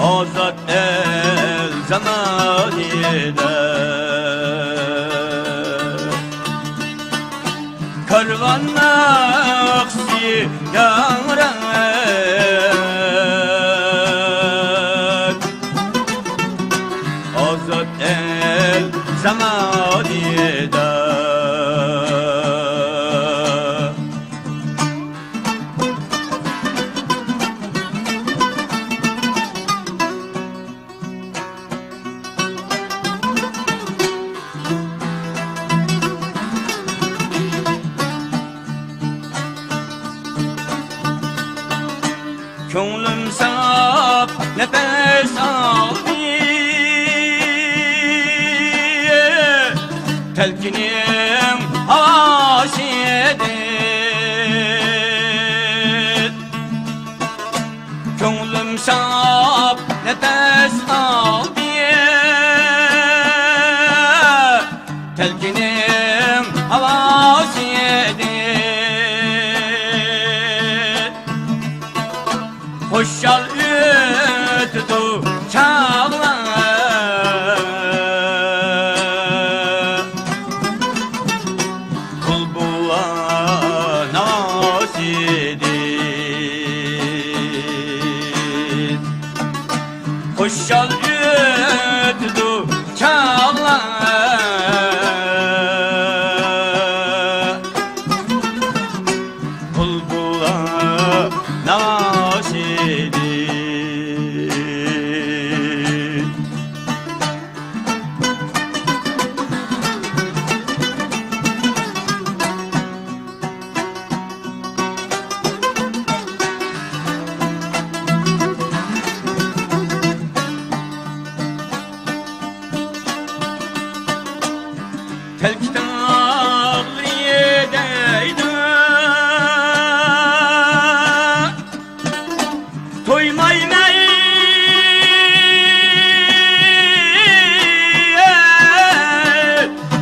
azat el zamanide. Karvan aksi yağrak, azat el zamanide. Könglim sap nefes aldı, telkinim havası edir. Könglim sap nefes aldı, telkinim havası edir. Hoşçal ötüdü çağlar, kul buğa nasidir. Hoşçal ötüdü çağlar, kul buğa nasidir. Telkten ağlı yedeydi, toymayın ey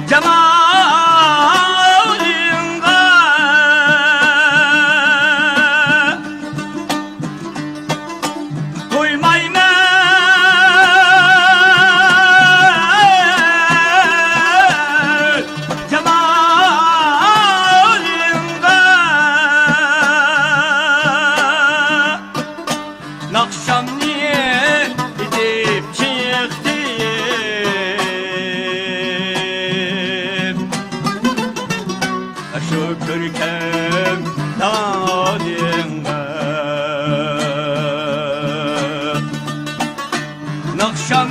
cemalinga. Toymayın ey Nakşam niye gidip çıktım, şu görkem tadında. Nakşam